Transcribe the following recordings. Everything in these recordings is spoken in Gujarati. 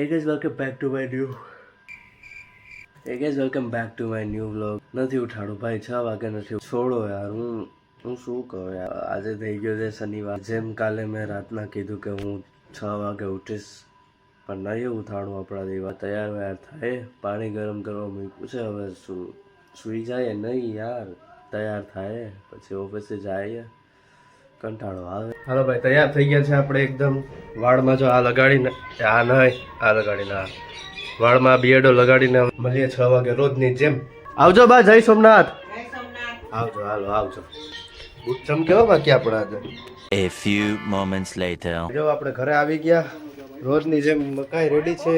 Hey guys, welcome back to my new. Hey guys, welcome back to my new vlog. નથી ઉઠાડું ભાઈ, 6 વાગે નથી. છોડો યાર, હું શું કહું યાર. આજે થઈ ગયો છે શનિવાર. જેમ કાલે મેં રાતના કીધું કે હું 6 વાગે ઉઠીશ, પણ નહીં ઉઠાડું આપણા દેવા. તૈયાર વૈયાર થાય, પાણી ગરમ કરવા મૂક્યું છે. હવે સુઈ જાય નહીં યાર, તૈયાર થાય પછી ઓફિસે જાય. કંટાળો આવે. હાલો ભાઈ, તૈયાર થઈ ગયા છે આપણે એકદમ. વાળમાં જો આ લગાડીને, આ નહીં, આ લગાડીને, આ વાળમાં બિયર્ડો લગાડીને મળીએ 6 વાગે રોજની જેમ. આવજો બા, જય સોમનાથ. આવજો, હાલો આવજો. બુટ ચમકેવો બાકી આપણે આજે. A few moments later. જો આપણે ઘરે આવી ગયા. રોજની જેમ મકાઈ રેડી છે.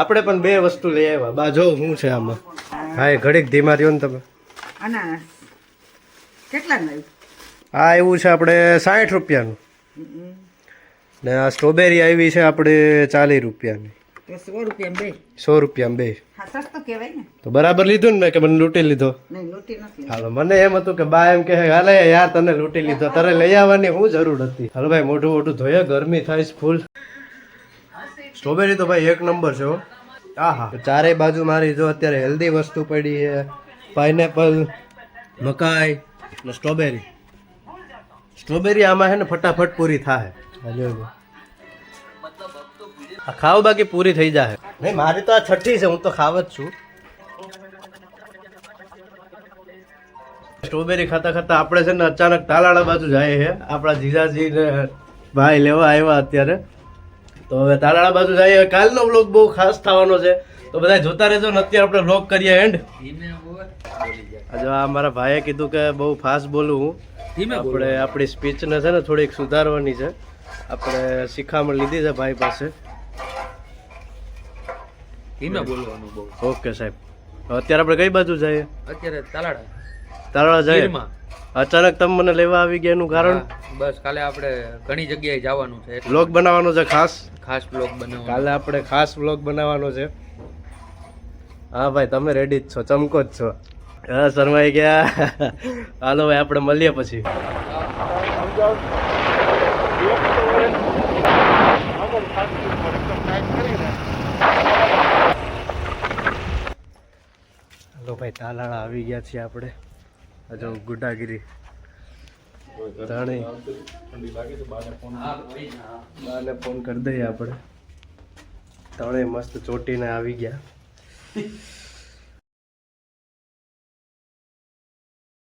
આપણે પણ 2 વસ્તુ લઈ આવ્યા. બા જો શું છે આમાં. હા, ઘડીક ધીમા રહ્યો ને તમે. અનાનસ કેટલા આવ્યું? આ એવું છે આપણે 60 રૂપિયાનું, ને આ સ્ટ્રોબેરી આવી છે આપણે 40 રૂપિયાની. તો 100 રૂપિયા બે. 100 રૂપિયા બે. હા, સસ્તું કહેવાય ને. તો બરાબર લીધું ને, મેં કે મને લૂંટી લીધો. નહીં, લૂંટી નથી. હાલો, મને એમ હતું કે બા એમ કે હાલે યાર તને લૂંટી લીધો, તારે લઈ આવવાની શું જરૂર હતી. હાલો ભાઈ, મોઢું મોઢું ધોયે, ગરમી થાય છે ફૂલ. સ્ટ્રોબેરી તો ભાઈ 1 નંબર છે હો. હા હા, ચારેય બાજુ મારી જો અત્યારે હેલ્ધી વસ્તુ પડી છે. પાઇનેપલ, મકાઈ ને સ્ટ્રોબેરી. સ્ટ્રોબેરી આમાં છે ને ફટાફટ પૂરી થાય. આ ખાવ બાકી પૂરી થઈ જાય. નહીં, મારી તો આ 6ઠ્ઠી છે, હું તો ખાવ જ છું. સ્ટ્રોબેરી ખાતા ખાતા આપણે છે ને અચાનક તાલાળા બાજુ જાય છે. આપણા જીજાજી ને ભાઈ લેવા આવ્યા અત્યારે, તો હવે તાલાળા બાજુ જઈએ. કાલનો વ્લોગ બહુ ખાસ થવાનો છે, તો બધા જોતા રહેજો ને. અત્યારે આપણે વ્લોગ કરીએ એન્ડ. આજે આ મારા ભાઈએ કીધું કે બહુ ફાસ્ટ બોલું હું. આપણે આપણી સ્પીચને છે ને થોડીક સુધારવાની છે. આપણે શિખામણ લીધી છે ભાઈ પાસે. ધીમે બોલવાનું બહુ. ઓકે સાહેબ. અત્યારે આપણે કઈ બાજુ જઈએ? અત્યારે તાલાળા તાલાળા જઈએ. અચાનક તમે મને લેવા આવી ગયા એનું કારણ? બસ કાલે આપણે ઘણી જગ્યાએ જવાનું છે, વ્લોગ બનાવવાનો છે ખાસ. ખાસ બ્લોગ બનાવવાનો. કાલે આપણે ખાસ વ્લોગ બનાવવાનો છે. હા ભાઈ, તમે રેડી જ છો, ચમકો જ છો. હા, શરમાઈ ગયા. હાલો ભાઈ, આપણે મળીએ પછી. હાલો ભાઈ, તાલાળા આવી ગયા છીએ આપણે. હજુ ગુડાગીરી બાને ફોન કરી દઈએ આપણે. ત્રણેય મસ્ત ચોટીને આવી ગયા.